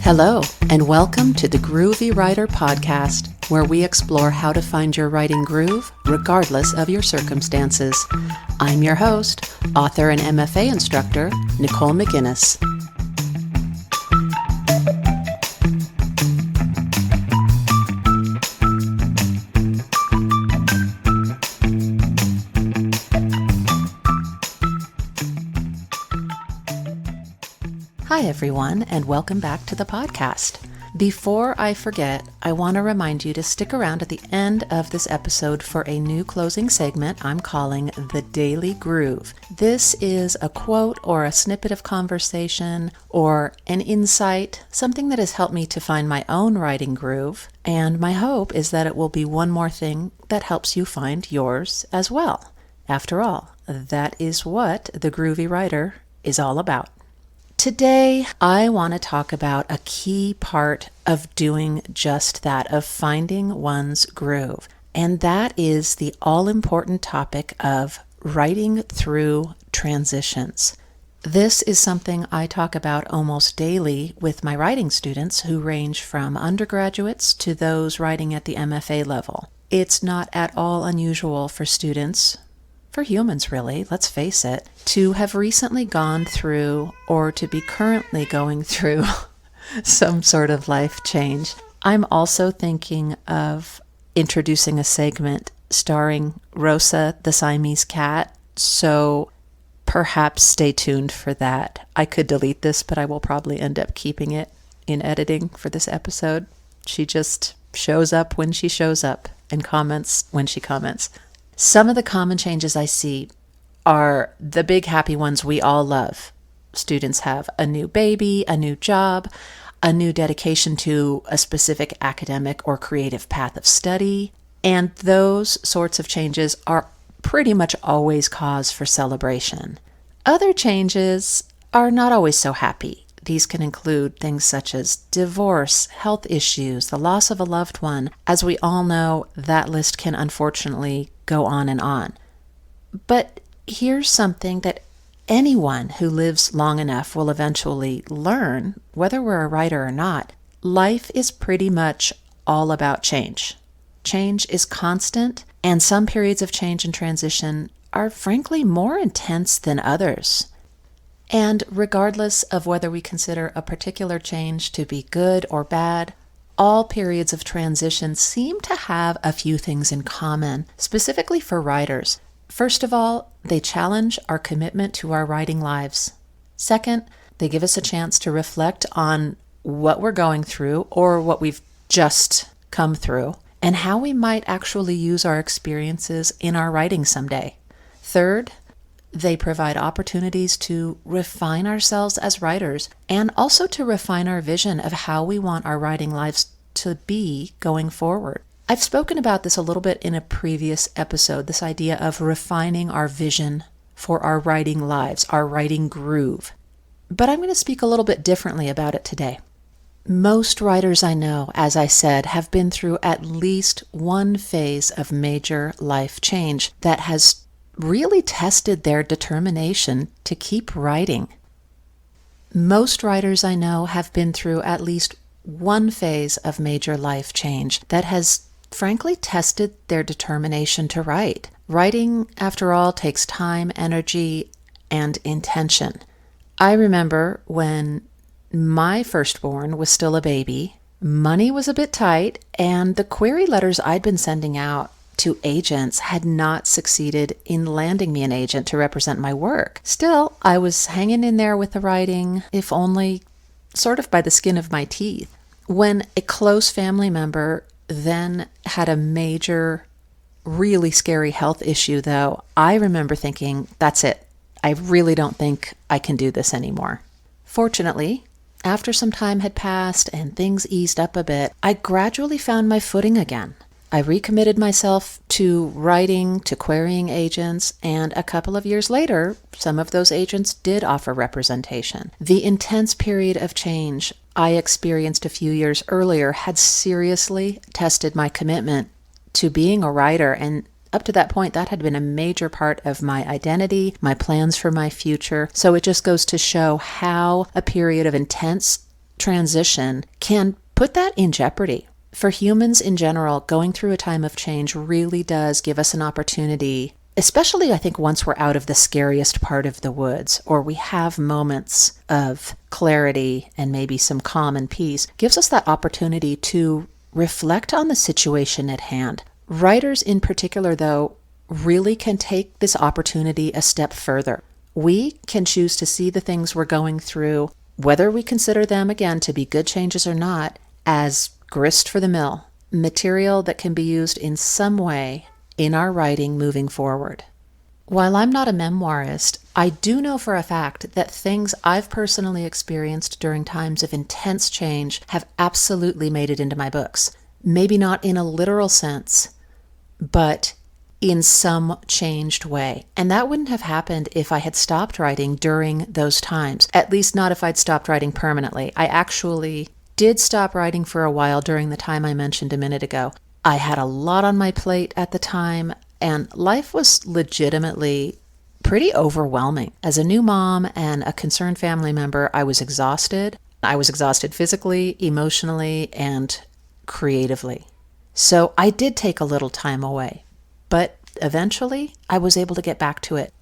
Hello, and welcome to the Groovy Writer Podcast, where we explore how to find your writing groove regardless of your circumstances. I'm your host, author and MFA instructor, Nicole McInnes. Hi everyone, and welcome back to the podcast. Before I forget, I want to remind you to stick around at the end of this episode for a new closing segment I'm calling The Daily Groove. This is a quote or a snippet of conversation or an insight, something that has helped me to find my own writing groove, and my hope is that it will be one more thing that helps you find yours as well. After all, that is what the Groovy Writer is all about. Today, I want to talk about a key part of doing just that, of finding one's groove. And that is the all-important topic of writing through transitions. This is something I talk about almost daily with my writing students who range from undergraduates to those writing at the MFA level. It's not at all unusual for students, for humans really, let's face it, to have recently gone through or to be currently going through some sort of life change. I'm also thinking of introducing a segment starring Rosa the Siamese cat, so perhaps stay tuned for that. I could delete this, but I will probably end up keeping it in editing for this episode. She just shows up when she shows up and comments when she comments. Some of the common changes I see are the big happy ones we all love. Students have a new baby, a new job, a new dedication to a specific academic or creative path of study, and those sorts of changes are pretty much always cause for celebration. Other changes are not always so happy. These can include things such as divorce, health issues, the loss of a loved one. As we all know, that list can unfortunately go on and on. But here's something that anyone who lives long enough will eventually learn, whether we're a writer or not. Life is pretty much all about change. Change is constant, and some periods of change and transition are frankly more intense than others. And regardless of whether we consider a particular change to be good or bad, all periods of transition seem to have a few things in common, specifically for writers. First of all, they challenge our commitment to our writing lives. Second, they give us a chance to reflect on what we're going through or what we've just come through, and how we might actually use our experiences in our writing someday. Third, they provide opportunities to refine ourselves as writers and also to refine our vision of how we want our writing lives to be going forward. I've spoken about this a little bit in a previous episode, this idea of refining our vision for our writing lives, our writing groove. But I'm going to speak a little bit differently about it today. Most writers I know, as I said, have been through at least one phase of major life change that has really tested their determination to keep writing. Most writers I know have been through at least one phase of major life change that has frankly tested their determination to write. Writing, after all, takes time, energy, and intention. I remember when my firstborn was still a baby, money was a bit tight, and the query letters I'd been sending out to agents had not succeeded in landing me an agent to represent my work. Still, I was hanging in there with the writing, if only sort of by the skin of my teeth. When a close family member then had a major, really scary health issue, though, I remember thinking, that's it. I really don't think I can do this anymore. Fortunately, after some time had passed and things eased up a bit, I gradually found my footing again. I recommitted myself to writing, to querying agents, and a couple of years later, some of those agents did offer representation. The intense period of change I experienced a few years earlier had seriously tested my commitment to being a writer, and up to that point, that had been a major part of my identity, my plans for my future. So it just goes to show how a period of intense transition can put that in jeopardy. For humans in general, going through a time of change really does give us an opportunity, especially I think once we're out of the scariest part of the woods, or we have moments of clarity and maybe some calm and peace, gives us that opportunity to reflect on the situation at hand. Writers in particular, though, really can take this opportunity a step further. We can choose to see the things we're going through, whether we consider them, again, to be good changes or not, as grist for the mill, material that can be used in some way in our writing moving forward. While I'm not a memoirist, I do know for a fact that things I've personally experienced during times of intense change have absolutely made it into my books. Maybe not in a literal sense, but in some changed way. And that wouldn't have happened if I had stopped writing during those times, at least not if I'd stopped writing permanently. I actually did stop writing for a while during the time I mentioned a minute ago. I had a lot on my plate at the time, and life was legitimately pretty overwhelming. As a new mom and a concerned family member, I was exhausted. I was exhausted physically, emotionally, and creatively. So I did take a little time away, but eventually I was able to get back to it.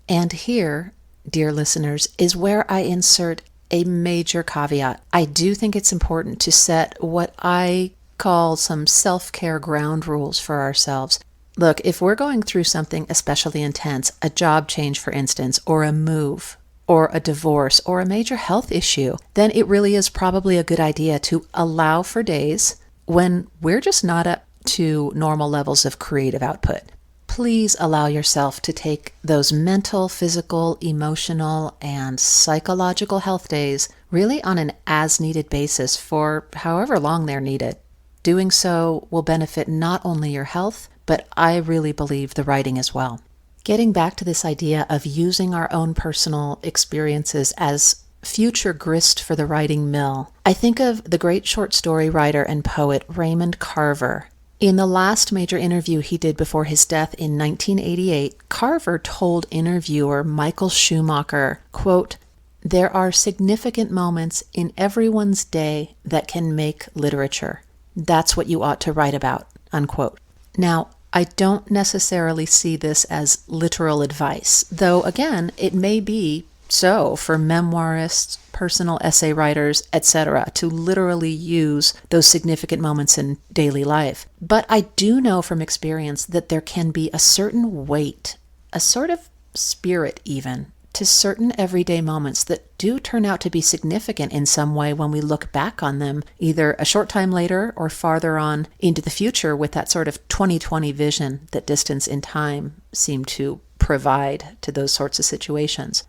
And here, dear listeners, is where I insert a major caveat. I do think it's important to set what I call some self-care ground rules for ourselves. Look, if we're going through something especially intense, a job change, for instance, or a move, or a divorce, or a major health issue, then it really is probably a good idea to allow for days when we're just not up to normal levels of creative output. Please allow yourself to take those mental, physical, emotional, and psychological health days really on an as-needed basis for however long they're needed. Doing so will benefit not only your health, but I really believe the writing as well. Getting back to this idea of using our own personal experiences as future grist for the writing mill, I think of the great short story writer and poet Raymond Carver. In the last major interview he did before his death in 1988, Carver told interviewer Michael Schumacher, quote, "There are significant moments in everyone's day that can make literature. That's what you ought to write about," unquote. Now, I don't necessarily see this as literal advice, though again, it may be so for memoirists, personal essay writers, etc., to literally use those significant moments in daily life. But I do know from experience that there can be a certain weight, a sort of spirit even, to certain everyday moments that do turn out to be significant in some way when we look back on them, either a short time later or farther on into the future with that sort of 20/20 vision that distance in time seem to provide to those sorts of situations.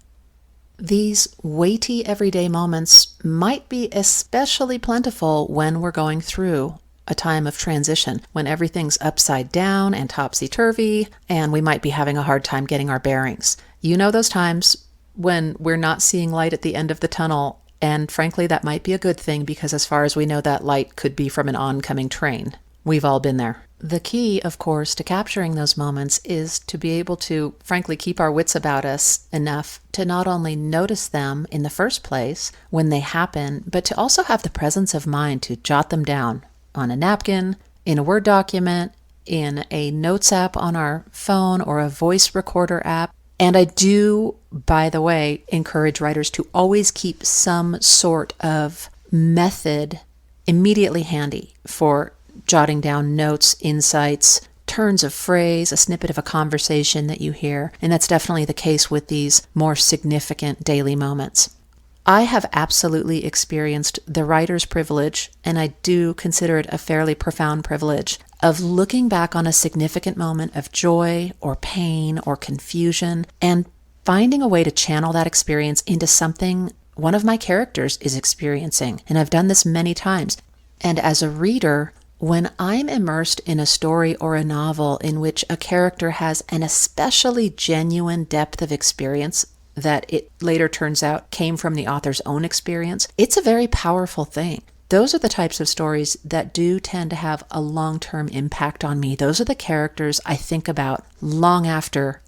These weighty everyday moments might be especially plentiful when we're going through a time of transition, when everything's upside down and topsy-turvy, and we might be having a hard time getting our bearings. You know those times when we're not seeing light at the end of the tunnel, and frankly, that might be a good thing because as far as we know, that light could be from an oncoming train. We've all been there. The key, of course, to capturing those moments is to be able to, frankly, keep our wits about us enough to not only notice them in the first place when they happen, but to also have the presence of mind to jot them down on a napkin, in a Word document, in a notes app on our phone or a voice recorder app. And I do, by the way, encourage writers to always keep some sort of method immediately handy for jotting down notes, insights, turns of phrase, a snippet of a conversation that you hear. And that's definitely the case with these more significant daily moments. I have absolutely experienced the writer's privilege, and I do consider it a fairly profound privilege, of looking back on a significant moment of joy or pain or confusion and finding a way to channel that experience into something one of my characters is experiencing. And I've done this many times. And as a reader, when I'm immersed in a story or a novel in which a character has an especially genuine depth of experience that it later turns out came from the author's own experience, it's a very powerful thing. Those are the types of stories that do tend to have a long-term impact on me. Those are the characters I think about long after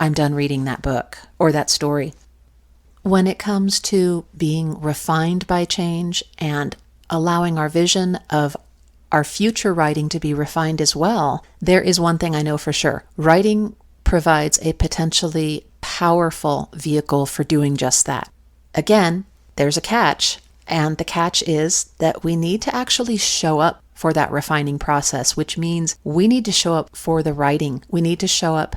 I'm done reading that book or that story. When it comes to being refined by change and allowing our vision of our future writing to be refined as well, there is one thing I know for sure. Writing provides a potentially powerful vehicle for doing just that. Again, there's a catch, and the catch is that we need to actually show up for that refining process, which means we need to show up for the writing. We need to show up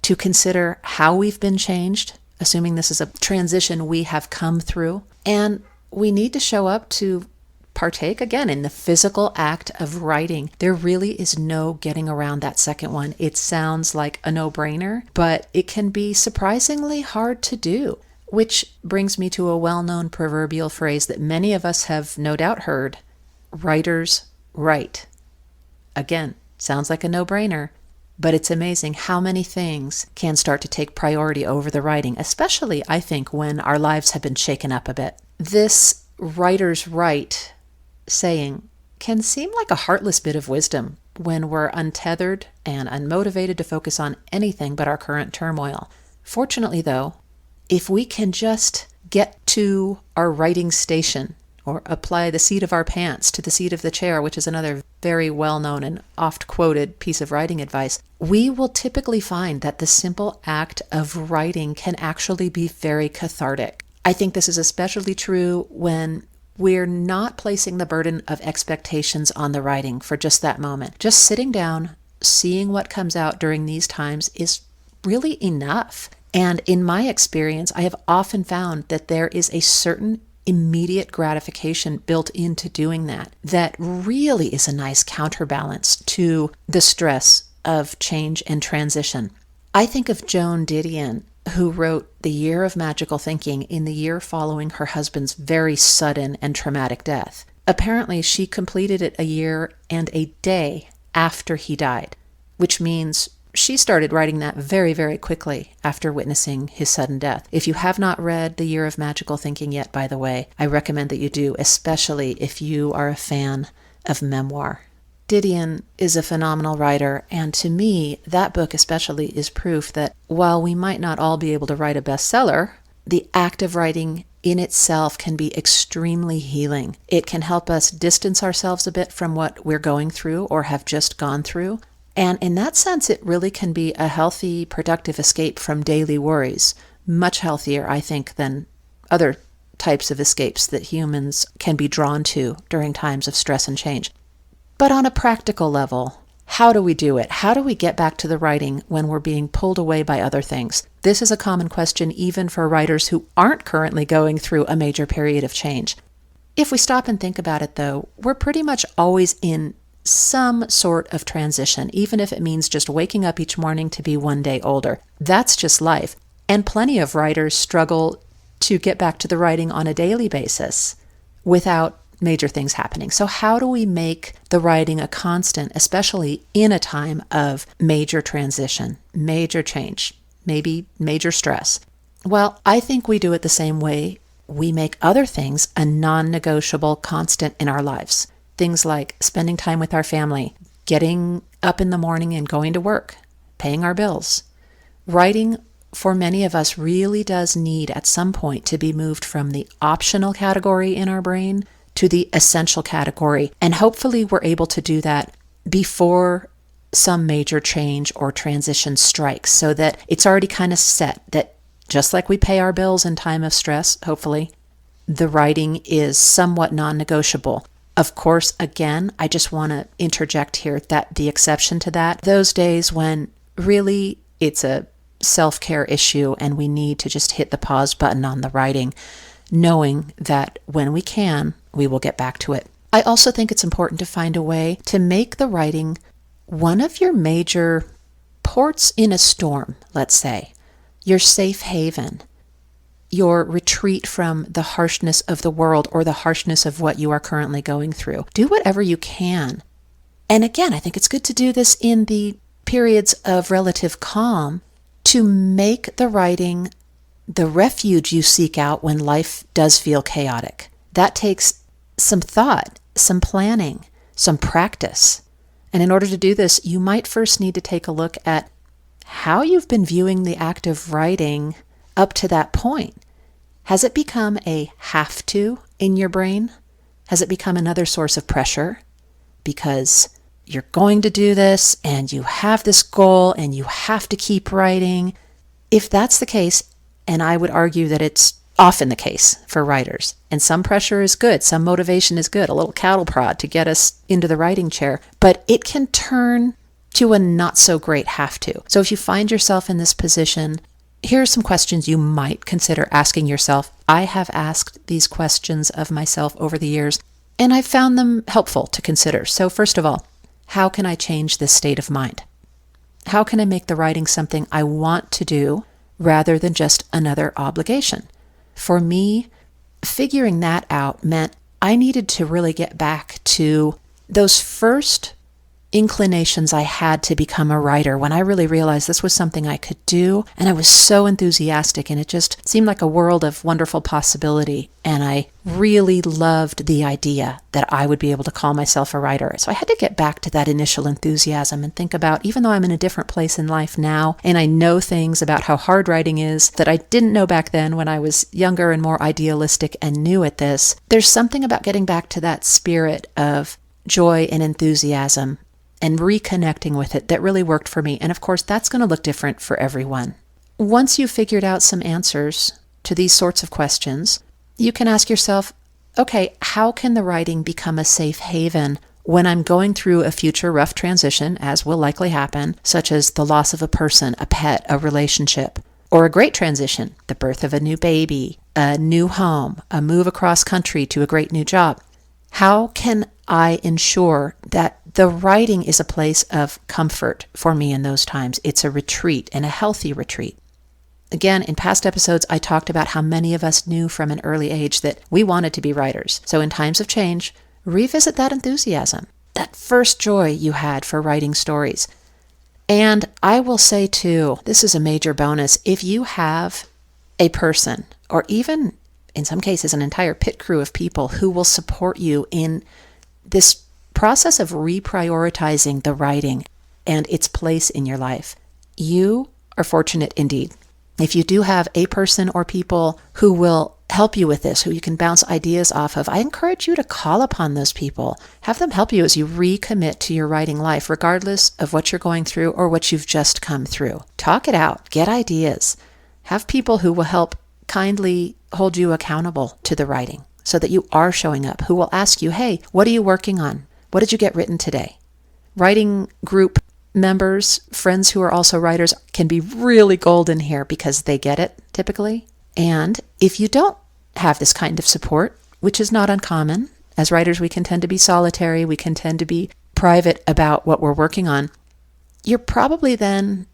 to consider how we've been changed, assuming this is a transition we have come through, and we need to show up to partake again in the physical act of writing. There really is no getting around that second one. It sounds like a no-brainer, but it can be surprisingly hard to do, which brings me to a well-known proverbial phrase that many of us have no doubt heard: writers write. Again, sounds like a no-brainer, but it's amazing how many things can start to take priority over the writing, especially, I think, when our lives have been shaken up a bit. This writers write saying can seem like a heartless bit of wisdom when we're untethered and unmotivated to focus on anything but our current turmoil. Fortunately, though, if we can just get to our writing station, or apply the seat of our pants to the seat of the chair, which is another very well-known and oft-quoted piece of writing advice, we will typically find that the simple act of writing can actually be very cathartic. I think this is especially true when we're not placing the burden of expectations on the writing for just that moment. Just sitting down, seeing what comes out during these times is really enough. And in my experience, I have often found that there is a certain immediate gratification built into doing that really is a nice counterbalance to the stress of change and transition. I think of Joan Didion, who wrote The Year of Magical Thinking in the year following her husband's very sudden and traumatic death. Apparently, she completed it a year and a day after he died, which means she started writing that very, very quickly after witnessing his sudden death. If you have not read The Year of Magical Thinking yet, by the way, I recommend that you do, especially if you are a fan of memoir. Didion is a phenomenal writer, and to me, that book especially is proof that while we might not all be able to write a bestseller, the act of writing in itself can be extremely healing. It can help us distance ourselves a bit from what we're going through or have just gone through. And in that sense, it really can be a healthy, productive escape from daily worries. Much healthier, I think, than other types of escapes that humans can be drawn to during times of stress and change. But on a practical level, how do we do it? How do we get back to the writing when we're being pulled away by other things? This is a common question even for writers who aren't currently going through a major period of change. If we stop and think about it, though, we're pretty much always in some sort of transition, even if it means just waking up each morning to be one day older. That's just life. And plenty of writers struggle to get back to the writing on a daily basis without major things happening. So how do we make the writing a constant, especially in a time of major transition, major change, maybe major stress? Well, I think we do it the same way we make other things a non-negotiable constant in our lives. Things like spending time with our family, getting up in the morning and going to work, paying our bills. Writing, for many of us, really does need at some point to be moved from the optional category in our brain to the essential category. And hopefully we're able to do that before some major change or transition strikes, so that it's already kind of set that just like we pay our bills in time of stress, hopefully, the writing is somewhat non-negotiable. Of course, again, I just want to interject here that the exception to that, those days when really it's a self-care issue and we need to just hit the pause button on the writing, knowing that when we can, we will get back to it. I also think it's important to find a way to make the writing one of your major ports in a storm, let's say, your safe haven, your retreat from the harshness of the world or the harshness of what you are currently going through. Do whatever you can. And again, I think it's good to do this in the periods of relative calm to make the writing the refuge you seek out when life does feel chaotic. That takes some thought, some planning, some practice. And in order to do this, you might first need to take a look at how you've been viewing the act of writing up to that point. Has it become a have to in your brain? Has it become another source of pressure? Because you're going to do this and you have this goal and you have to keep writing. If that's the case, and I would argue that it's often the case for writers, and some pressure is good, some motivation is good, a little cattle prod to get us into the writing chair, but it can turn to a not so great have to. So if you find yourself in this position, here are some questions you might consider asking yourself. I have asked these questions of myself over the years, and I've found them helpful to consider. So first of all, how can I change this state of mind? How can I make the writing something I want to do rather than just another obligation? For me, figuring that out meant I needed to really get back to those first inclinations I had to become a writer when I really realized this was something I could do, and I was so enthusiastic, and it just seemed like a world of wonderful possibility, and I really loved the idea that I would be able to call myself a writer. So I had to get back to that initial enthusiasm and think about, even though I'm in a different place in life now, and I know things about how hard writing is that I didn't know back then when I was younger and more idealistic and new at this, there's something about getting back to that spirit of joy and enthusiasm and reconnecting with it that really worked for me. And of course, that's going to look different for everyone. Once you've figured out some answers to these sorts of questions, you can ask yourself, okay, how can the writing become a safe haven when I'm going through a future rough transition, as will likely happen, such as the loss of a person, a pet, a relationship, or a great transition, the birth of a new baby, a new home, a move across country to a great new job? How can I ensure that the writing is a place of comfort for me in those times? It's a retreat, and a healthy retreat. Again, in past episodes, I talked about how many of us knew from an early age that we wanted to be writers. So in times of change, revisit that enthusiasm, that first joy you had for writing stories. And I will say too, this is a major bonus, if you have a person, or even in some cases an entire pit crew of people who will support you in this process of reprioritizing the writing and its place in your life, you are fortunate indeed. If you do have a person or people who will help you with this, who you can bounce ideas off of, I encourage you to call upon those people. Have them help you as you recommit to your writing life, regardless of what you're going through or what you've just come through. Talk it out. Get ideas. Have people who will help kindly hold you accountable to the writing so that you are showing up, who will ask you, hey, what are you working on? What did you get written today? Writing group members, friends who are also writers, can be really golden here because they get it typically. And if you don't have this kind of support, which is not uncommon, as writers we can tend to be solitary, we can tend to be private about what we're working on, you're probably then,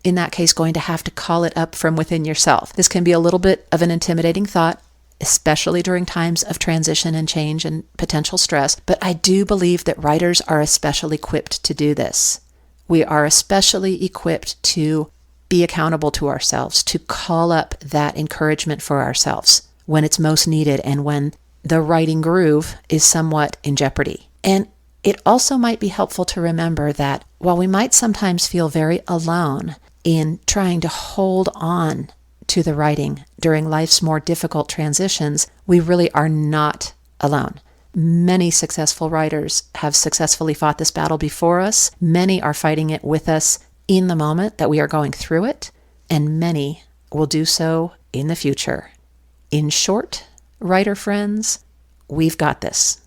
in that case, going to have to call it up from within yourself. This can be a little bit of an intimidating thought, especially during times of transition and change and potential stress. But I do believe that writers are especially equipped to do this. We are especially equipped to be accountable to ourselves, to call up that encouragement for ourselves when it's most needed and when the writing groove is somewhat in jeopardy. And it also might be helpful to remember that while we might sometimes feel very alone in trying to hold on to the writing during life's more difficult transitions, we really are not alone. Many successful writers have successfully fought this battle before us. Many are fighting it with us in the moment that we are going through it, and many will do so in the future. In short, writer friends, we've got this.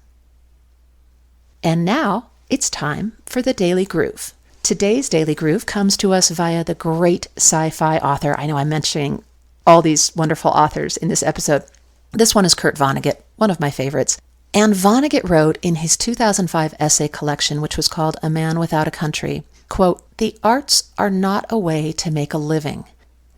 And now it's time for the Daily Groove. Today's Daily Groove comes to us via the great sci-fi author. I know I'm mentioning all these wonderful authors in this episode. This one is Kurt Vonnegut, one of my favorites. And Vonnegut wrote in his 2005 essay collection, which was called A Man Without a Country, quote, "The arts are not a way to make a living.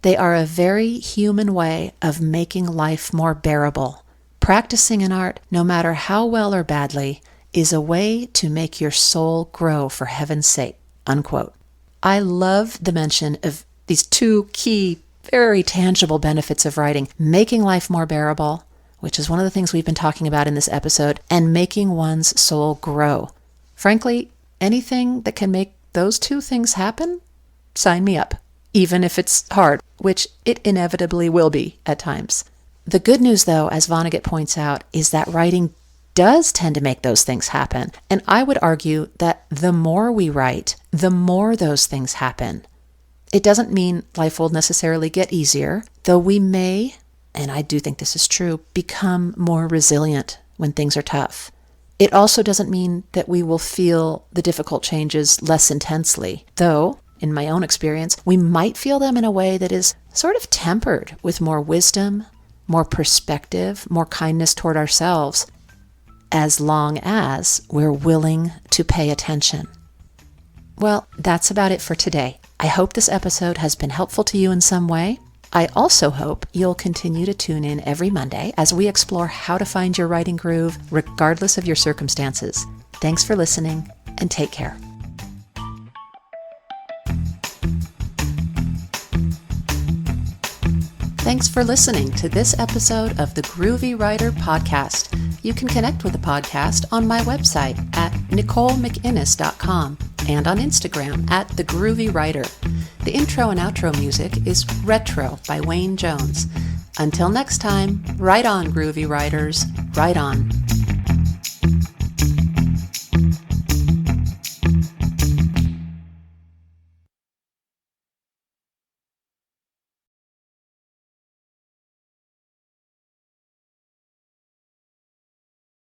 They are a very human way of making life more bearable. Practicing an art, no matter how well or badly, is a way to make your soul grow for heaven's sake," unquote. I love the mention of these two key, very tangible benefits of writing: making life more bearable, which is one of the things we've been talking about in this episode, and making one's soul grow. Frankly, anything that can make those two things happen, sign me up, even if it's hard, which it inevitably will be at times. The good news, though, as Vonnegut points out, is that writing does tend to make those things happen. And I would argue that the more we write, the more those things happen. It doesn't mean life will necessarily get easier, though we may, and I do think this is true, become more resilient when things are tough. It also doesn't mean that we will feel the difficult changes less intensely, though, in my own experience, we might feel them in a way that is sort of tempered with more wisdom, more perspective, more kindness toward ourselves, as long as we're willing to pay attention. Well, that's about it for today. I hope this episode has been helpful to you in some way. I also hope you'll continue to tune in every Monday as we explore how to find your writing groove regardless of your circumstances. Thanks for listening, and take care. Thanks for listening to this episode of the Groovy Writer Podcast. You can connect with the podcast on my website at NicoleMcInnes.com and on Instagram at The Groovy Writer. The intro and outro music is Retro by Wayne Jones. Until next time, write on, Groovy Writers, write on.